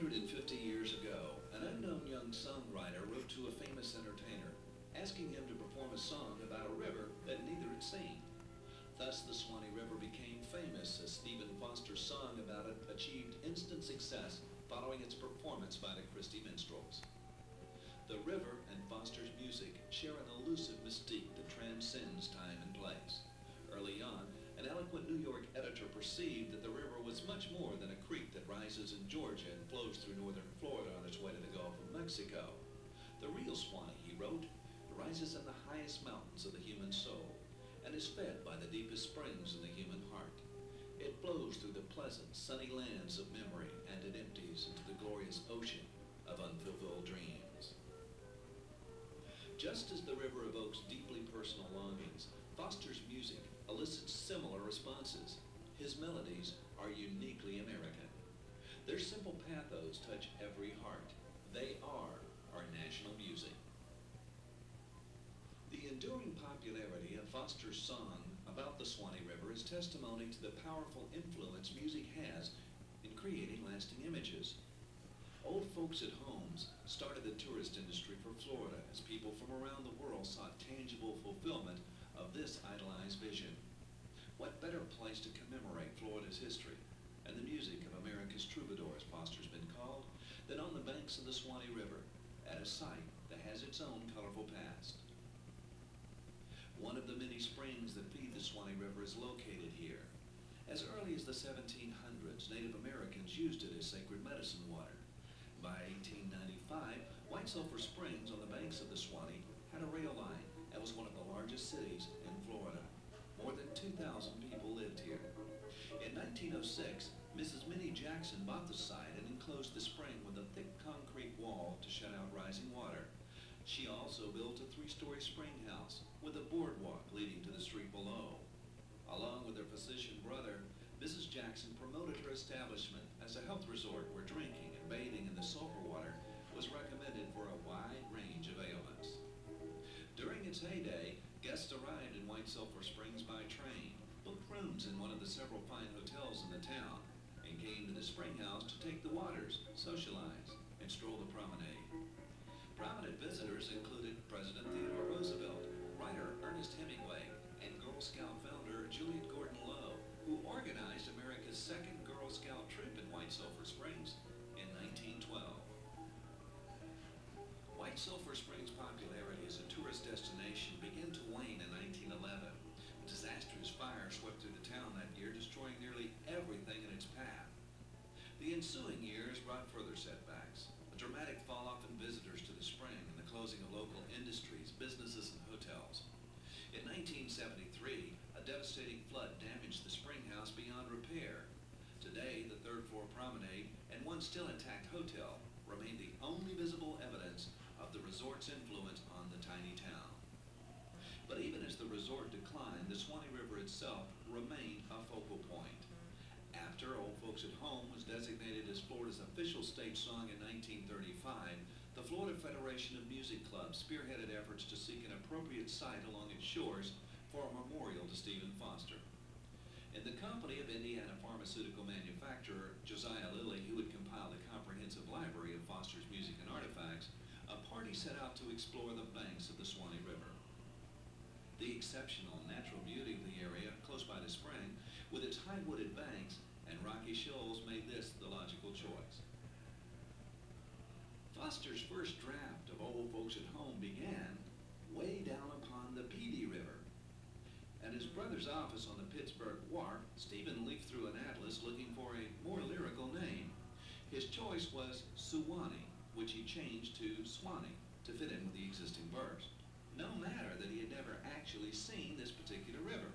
150 years ago, an unknown young songwriter wrote to a famous entertainer, asking him to perform a song about a river that neither had seen. Thus, the Swanee River became famous as Stephen Foster's song about it achieved instant success following its performance by the Christie Minstrels. The river and Foster's music share an elusive mystique that transcends time and place. Early on, an eloquent New York editor perceived that the river was much more than a creek that rises in Georgia and flows through northern Florida on its way to the Gulf of Mexico. The real Swanee, he wrote, rises in the highest mountains of the human soul and is fed by the deepest springs in the human heart. It flows through the pleasant, sunny lands of memory, and it empties into the glorious ocean of unfulfilled dreams. Just as the river evokes deeply personal longings, Foster's music elicits similar responses. His melodies are uniquely American. Their simple pathos touch every heart. They are our national music. The enduring popularity of Foster's song about the Swanee River is testimony to the powerful influence music has in creating lasting images. Old folks at homes started the tourist industry for Florida as people from around the world sought tangible fulfillment of this idolized vision. What better place to commemorate Florida's history and the music of America's troubadour, as Foster's been called, than on the banks of the Swanee River at a site that has its own colorful past. One of the many springs that feed the Swanee River is located here. As early as the 1700s, Native Americans used it as sacred medicine water. By 1895, White Sulphur Springs on the banks of the Swanee had a rail line and was one of the largest cities in Florida. More than 2,000 people lived here. In 1906, Mrs. Minnie Jackson bought the site and enclosed the spring with a thick concrete wall to shut out rising water. She also built a 3-story spring house with a boardwalk leading to the street below. Along with her physician brother, Mrs. Jackson promoted her establishment as a health resort where drinking and bathing in the sulphur water was recommended for a wide range of ailments. During its heyday, guests arrived in White Sulphur Springs by train, booked rooms in one of the several fine hotels in the town, and came to the spring house to take the waters, socialize, and stroll the promenade. Prominent visitors included President Theodore Roosevelt, writer Ernest Hemingway, and Girl Scout founder Juliet Gordon Low, who organized America's second Girl Scout troop in White Sulphur Springs in 1912. White Sulphur Springs' popularity as a tourist destination began to wane in 1911. A disastrous fire swept through the town that year, destroying nearly everything in its path. The ensuing years brought further setbacks. A dramatic fall-off in visitors to the spring and the closing of local industries, businesses, and hotels. In 1973, a devastating flood damaged the spring house beyond repair. Today, the third-floor promenade and one still intact hotel remain the only visible evidence of the resort's influence on the tiny town. But even as the resort declined, the Swanee River itself remained a focal point. After Old Folks at Home was designated as Florida's official state song in 1935, the Florida Federation of Music Clubs spearheaded efforts to seek an appropriate site along its shores for a memorial to Stephen Foster. In the company of Indiana pharmaceutical manufacturer Josiah Lilly, who had compiled a comprehensive library of Foster's music and artifacts, a party set out to explore the banks of the Swanee River. The exceptional natural beauty of the area close by the spring, with its high wooded banks and rocky shoals, made this the logical choice. Foster's first draft of Old Folks at Home began way down upon the Petey River. At his brother's office on the Pittsburgh Wharf, Stephen leafed through an atlas looking for a more lyrical name. His choice was Suwannee, which he changed to Swanee to fit in with the existing verse. No matter that he had never actually seen this particular river.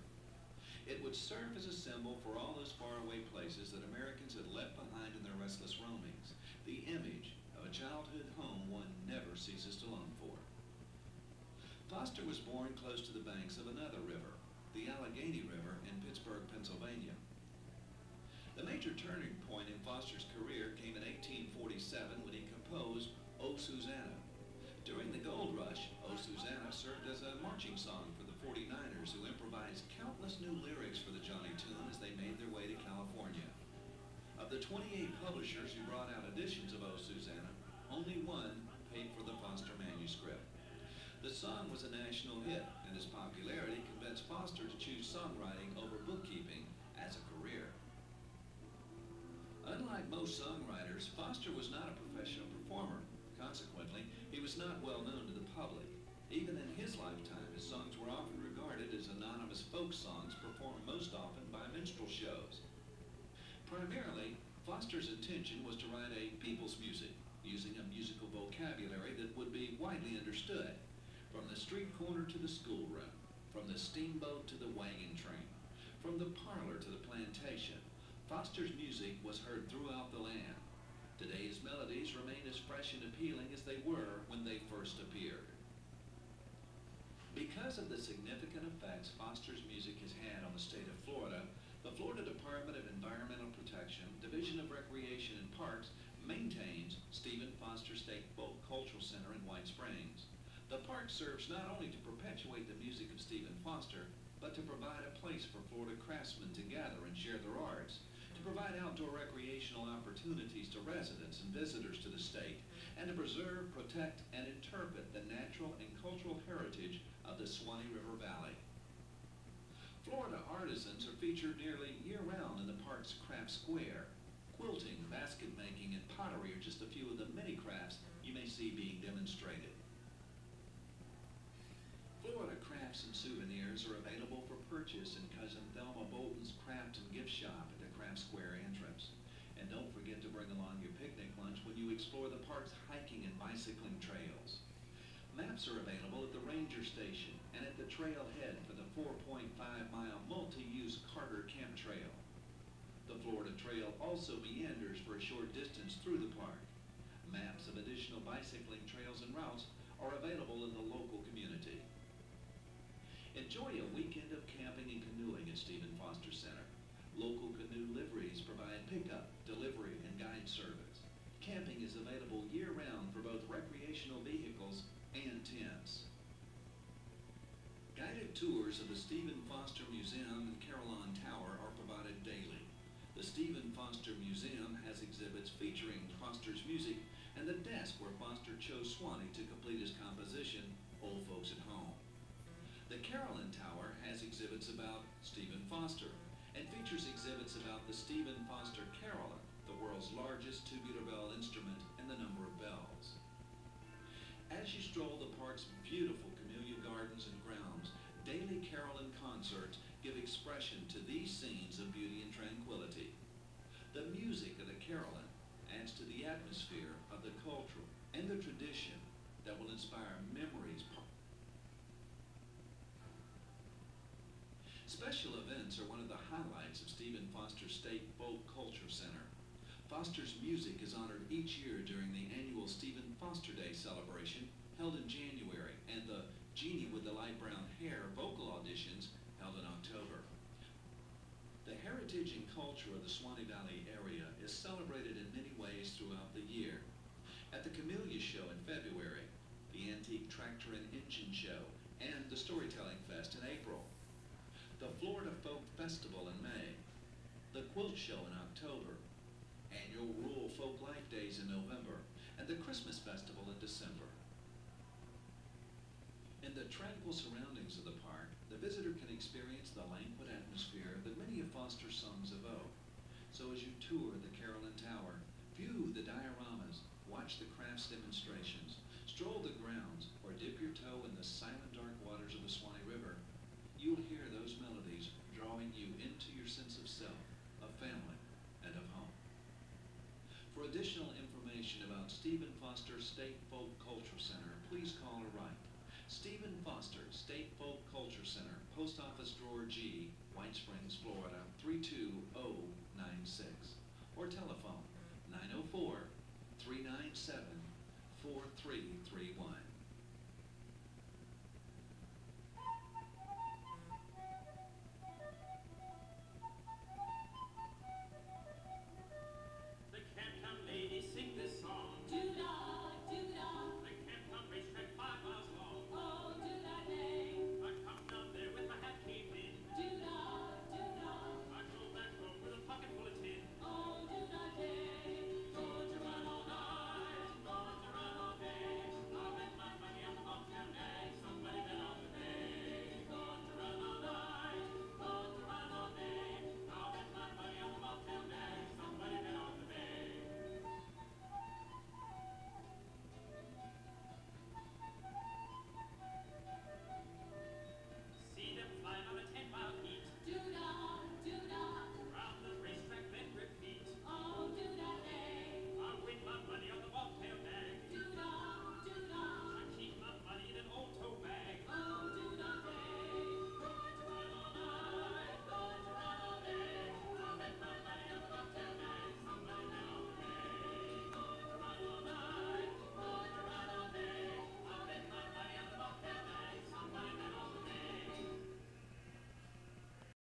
It would serve as a symbol for all those faraway places that Americans had left behind in their restless roamings, the image of a childhood home one never ceases to long for. Foster was born close to the banks of another river, the Allegheny River in Pittsburgh, Pennsylvania. The major turning point in Foster's career came in 1847 when he composed O Susanna. During the gold rush, O Susanna served as a marching song for the 49ers, who improvised countless new lyrics for the Johnny tune as they made their way to California. Of the 28 published publishers who brought out editions of Oh Susanna, only one paid for the Foster manuscript. The song was a national hit, and its popularity convinced Foster to choose songwriting over bookkeeping as a career. Unlike most songwriters, Foster was not a professional performer. Consequently, he was not well known to the public. Even in his lifetime, his songs were often regarded as anonymous folk songs performed most often by minstrel shows. Primarily, Foster's intention was to write a people's music, using a musical vocabulary that would be widely understood, from the street corner to the schoolroom, from the steamboat to the wagon train, from the parlor to the plantation. Foster's music was heard throughout the land. Today's melodies remain as fresh and appealing as they were when they first appeared. Because of the significant effects Foster's music has had on the state of Florida, the Florida Department of Environmental Protection, Division of Recreation and Parks, maintains Stephen Foster State Folk Cultural Center in White Springs. The park serves not only to perpetuate the music of Stephen Foster, but to provide a place for Florida craftsmen to gather and share their arts, to provide outdoor recreational opportunities to residents and visitors to the state, and to preserve, protect, and interpret the natural and cultural heritage of the Swanee River Valley. Florida artisans are featured nearly year-round in the park's craft square. Quilting, basket making, and pottery are just a few of the many crafts you may see being demonstrated. Florida crafts and souvenirs are available for purchase in Cousin Thelma Bolton's Craft and Gift Shop at the Craft Square entrance. And don't forget to bring along your picnic lunch when you explore the park's hiking and bicycling trails. Maps are available at the ranger station and at the trailhead for the 4.5-mile multi-use Carter Camp Trail. The Florida Trail also meanders for a short distance through the park. Maps of additional bicycling trails and routes are available in the local community. Enjoy a weekend of camping and canoeing at Stephen Foster Center. Local canoe liveries provide pickup, delivery, and guide service. Camping is available year-round for both recreational vehicles and tents. Guided tours of the Stephen Foster Museum and Carillon Tower are provided daily. The Stephen Foster Museum has exhibits featuring Foster's music and the desk where Foster chose Swanee to complete his composition, Old Folks at Home. The Carillon Tower has exhibits about Stephen Foster and features exhibits about the Stephen Foster carillon, the world's largest tubular bell instrument, and the number of bells. As you stroll the park's beautiful camellia gardens and grounds, daily carillon concerts give expression to these scenes of beauty and tranquility. The music of the carillon adds to the atmosphere of the culture and the tradition that will inspire memories. Special events are one of the highlights of Stephen Foster State Folk Culture Center. Foster's music is honored each year during the annual Stephen Foster Day celebration held in January and the Jeannie with the Light Brown Hair vocal auditions held in October. The heritage and culture of the Swanee Valley area is celebrated in many ways throughout the year. At the Camellia Show in February, the Antique Tractor and Engine Show, and the Storytelling Fest in April. The Florida Folk Festival in May, the Quilt Show in October, annual Rural Folk Life Days in November, and the Christmas Festival in December. In the tranquil surroundings of the park, the visitor can experience the languid atmosphere that many of Foster's songs evoke. So as you tour the Carillon Tower, view the dioramas, watch the crafts demonstrations, stroll the grounds, or dip your toe in the silent dark waters of the Swanee River, you'll hear those melodies drawing you into your sense of self, of family, and of home. For additional information about Stephen Foster State Folk Culture Center, please call or write. Stephen Foster State Folk Culture Center, Post Office Drawer G, White Springs, Florida, 32096, or tell